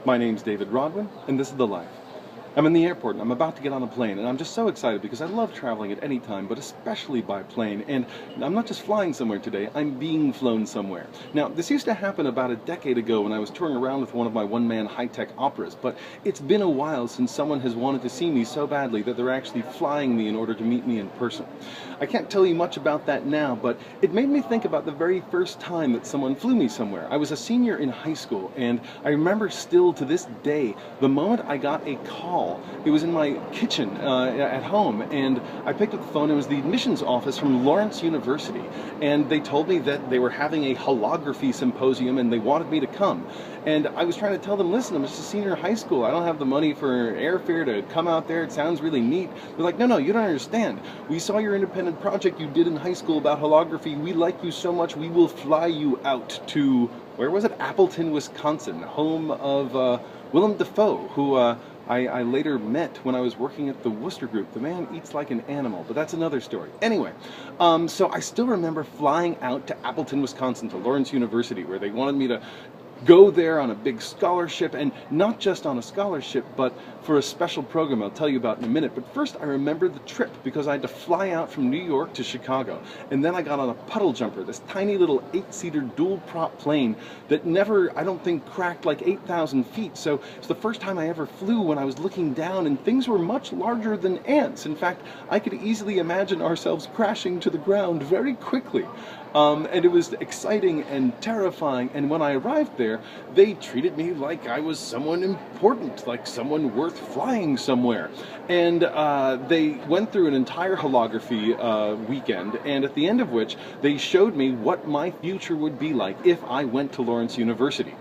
My name's David Rodwin, and this is The Life. I'm in the airport, and I'm about to get on a plane, and I'm just so excited because I love traveling at any time, but especially by plane. And I'm not just flying somewhere today, I'm being flown somewhere. Now, this used to happen about a decade ago when I was touring around with one of my one-man high-tech operas, but it's been a while since someone has wanted to see me so badly that they're actually flying me in order to meet me in person. I can't tell you much about that now, but it made me think about the very first time that someone flew me somewhere. I was a senior in high school, and I remember still to this day the moment I got a call. It was in my kitchen at home, and I picked up the phone. It was the admissions office from Lawrence University, and they told me that they were having a holography symposium and they wanted me to come. And I was trying to tell them, listen, I'm just a senior in high school. I don't have the money for airfare to come out there. It sounds really neat. They're like, no, you don't understand. We saw your independent project you did in high school about holography. We like you so much, we will fly you out to, where was it? Appleton, Wisconsin, home of Willem Dafoe, who I later met when I was working at the Wooster Group. The man eats like an animal, but that's another story. Anyway, so I still remember flying out to Appleton, Wisconsin, to Lawrence University, where they wanted me to go there on a big scholarship, and not just on a scholarship, but for a special program I'll tell you about in a minute. But first I remember the trip, because I had to fly out from New York to Chicago, and then I got on a puddle jumper, this tiny little 8-seater dual prop plane that never, I don't think, cracked like 8,000 feet. So it's the first time I ever flew when I was looking down, and things were much larger than ants. In fact, I could easily imagine ourselves crashing to the ground very quickly. And it was exciting and terrifying, and when I arrived there, they treated me like I was someone important, like someone worth flying somewhere. And they went through an entire holography weekend, and at the end of which they showed me what my future would be like if I went to Lawrence University.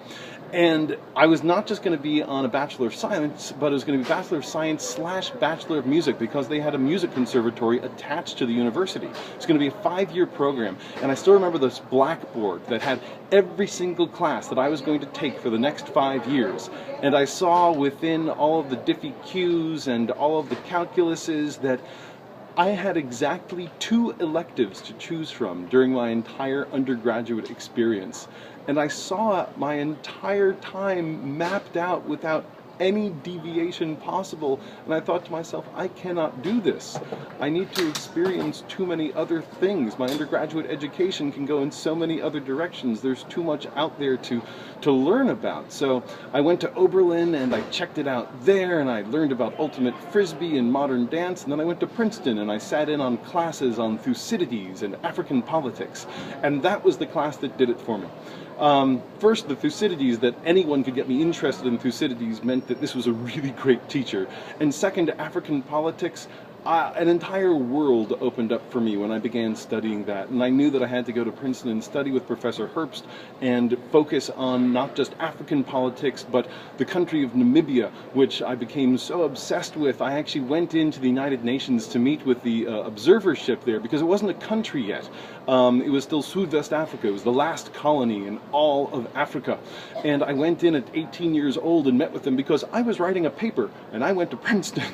And I was not just going to be on a Bachelor of Science, but it was going to be Bachelor of Science / Bachelor of Music, because they had a music conservatory attached to the university. It's going to be a 5-year program, and I still remember this blackboard that had every single class that I was going to take for the next 5 years. And I saw within all of the Diffie Qs and all of the calculuses that I had exactly 2 electives to choose from during my entire undergraduate experience. And I saw my entire time mapped out without any deviation possible, and I thought to myself, I cannot do this. I need to experience too many other things. My undergraduate education can go in so many other directions. There's too much out there to learn about. So I went to Oberlin and I checked it out there, and I learned about ultimate frisbee and modern dance, and then I went to Princeton and I sat in on classes on Thucydides and African politics, and that was the class that did it for me. First, the Thucydides, that anyone could get me interested in Thucydides, meant that this was a really great teacher. And second, African politics, an entire world opened up for me when I began studying that. And I knew that I had to go to Princeton and study with Professor Herbst and focus on not just African politics, but the country of Namibia, which I became so obsessed with. I actually went into the United Nations to meet with the observership there, because it wasn't a country yet. It was still Southwest Africa. It was the last colony in all of Africa. And I went in at 18 years old and met with them because I was writing a paper, and I went to Princeton.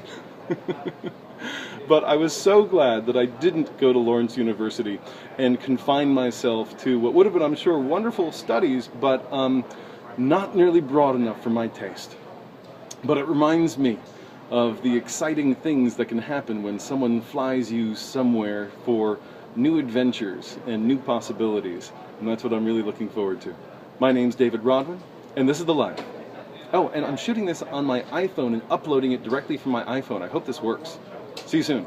But I was so glad that I didn't go to Lawrence University and confine myself to what would have been, I'm sure, wonderful studies, but not nearly broad enough for my taste. But it reminds me of the exciting things that can happen when someone flies you somewhere for new adventures and new possibilities, and that's what I'm really looking forward to. My name's David Rodwin, and this is The Life. Oh, and I'm shooting this on my iPhone and uploading it directly from my iPhone. I hope this works. See you soon.